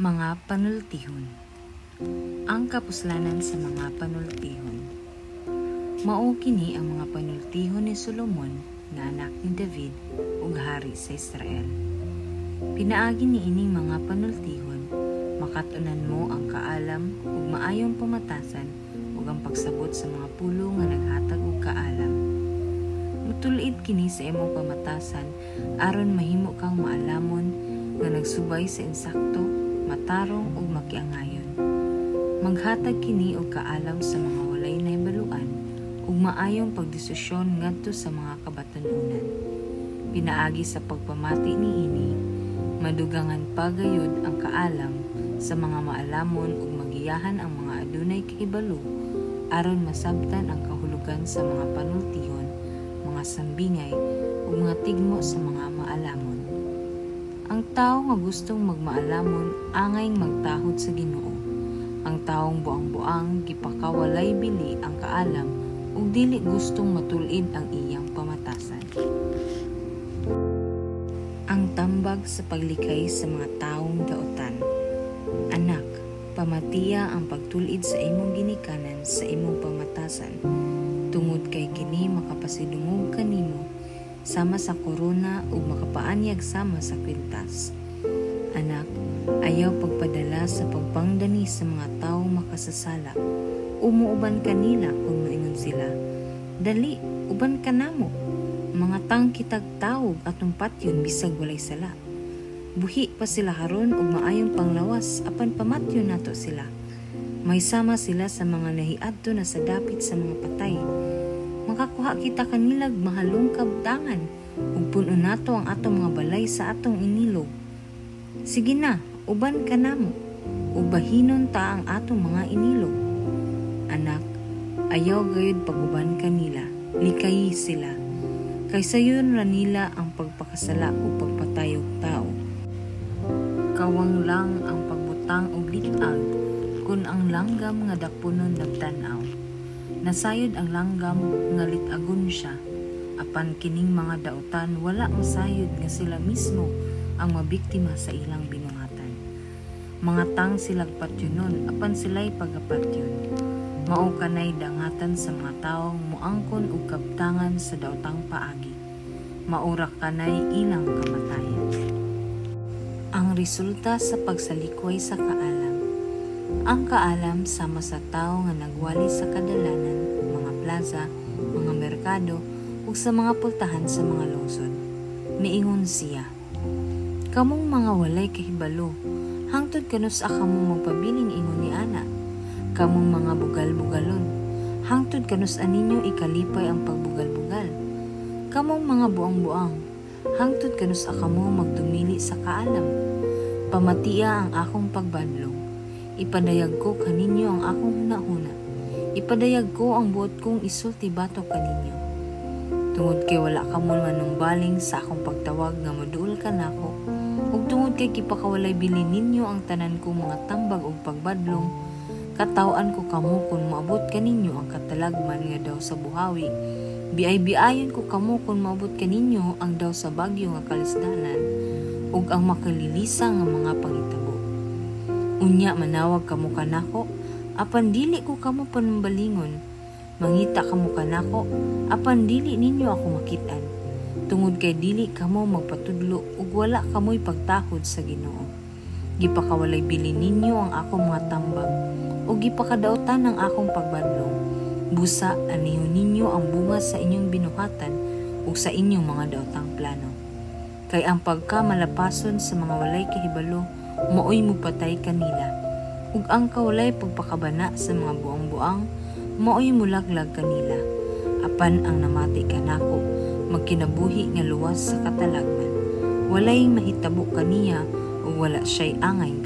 Mga panultihon. Ang kapuslanan sa mga panultihon. Mao kini ang mga panultihon ni Solomon nga anak ni David ug hari sa Israel. Pinaagi ni ining mga panultihon, makatunan mo ang kaalam ug maayong pamatasan ug ang pagsabot sa mga pulo nga naghatag og kaalam. Mutulid kini sa imong pamatasan aron mahimo kang maalamon nga nagsubay sa insakto, matarong ug makiangayon. Maghatag kini og kaalam sa mga walay nahibaluan ug maayong pagdesisyon ngadto sa mga kabatanunan. Pinaagi sa pagpamati niini, madugangan pagayud ang kaalam sa mga maalamon ug magiyahan ang mga adunay kahibalo aron masabtan ang kahulugan sa mga panultihon, mga sambingay ug mga tigmo sa mga maalamon. Ang tao nga gustong magmaalamon angay magtahod sa Ginoo. Ang taong buang-buang gipakawalay bili ang kaalam ug dili gustong matulid ang iyang pamatasan. Ang tambag sa paglikay sa mga taong daotan. Anak, pamatiya ang pagtulid sa imong ginikanan sa imong pamatasan. Tungod kay kini makapasidungog kanimo sama sa korona ug makapaanyag sama sa kwintas. Anak, ayaw pagpadala sa pagpangdani sa mga tawo makasasala. Umuuban kanila kung moingon sila. Dali, uban ka namo. Mga tang kitag tawog atong patyon bisag walay sala. Buhi pa sila haron ug maayong panglawas apan pamatyon nato sila. May sama sila sa mga nahiadto na sa dapit sa mga patay. Makakuha kita kanilag mahalong kabtangan ug puno nato ang atong mga balay sa atong inilog. Sige na, uban ka namo ug bahinon ta ang atong mga inilog. Anak, ayaw gayud pag-uban kanila, likayi sila. Kay sayon ra nila ang pagpakasala o pagpatayog tao. Kawang lang ang pagbutang og litag kun ang langgam nga dapunon nagtan-aw. Nasayod ang langgam nga litagon siya, apan kining mga daotan wala masayod nga sila mismo ang mabiktima sa ilang binuhatan. Mga tang silag patyonon apan sila'y pagapatyon. Mao kanay dangatan sa mga taong muangkon og kabtangan sa daotang paagi. Maura kanay ilang kamatayan. Ang resulta sa pagsalikway sa kaalam. Ang kaalam sama sa tao nga nagwali sa kadalanan, mga plaza, mga merkado, ug sa mga pultahan sa mga lungsod. Niingon siya, kamong mga walay kahibalo, hangtod kanus kamong magpabiling ingon ni ana. Kamong mga bugal-bugalon, hangtod kanus aninyo ikalipay ang pagbugal-bugal. Kamong mga buang-buang, hangtod kanus kamo magdumili sa kaalam. Pamatiya ang akong pagbadlong. Ipadayag ko kaninyo ang akong hunahuna. Ipadayag ko ang buot kong isulti batok kaninyo. Tungod kay wala ka mo manumbaling sa akong pagtawag nga moduol ka nako, ug tungod kay kipakawalay bilin ninyo ang tanan kong mga tambag ug pagbadlong, katawan ko kamo kung maabot kaninyo ang katalagman nga daw sa buhawi. Biay-biayon ko kamo kung maabot kaninyo ang daw sa bagyo nga kalisdanan ug ang makalilisa nga mga pangitabo. Unya manawag kamo kanako, apan dili ko kamo panumbalingon. Mangita kamo kanako, apan dili ninyo ako makitaan. Tungod kay dili kamo magpatudlo ug wala kamoy pagtahod sa Ginoo. Gipakawalay bilin ninyo ang akong mga tambag ug gipakadaotan ang akong pagbadlong. Busa anihon ninyo ang bunga sa inyong binuhatan ug sa inyong mga daotang plano. Kay ang pagkamalapason sa mga walay kahibalo maoy mo patay kanila, ug ang kawalay pagpakabana sa mga buang-buang, maoy mulaglag kanila. Apan ang namati kanako, magkinabuhi nga luwas sa katalagman. Walay mahitabo kaniya, ug wala siya'y angay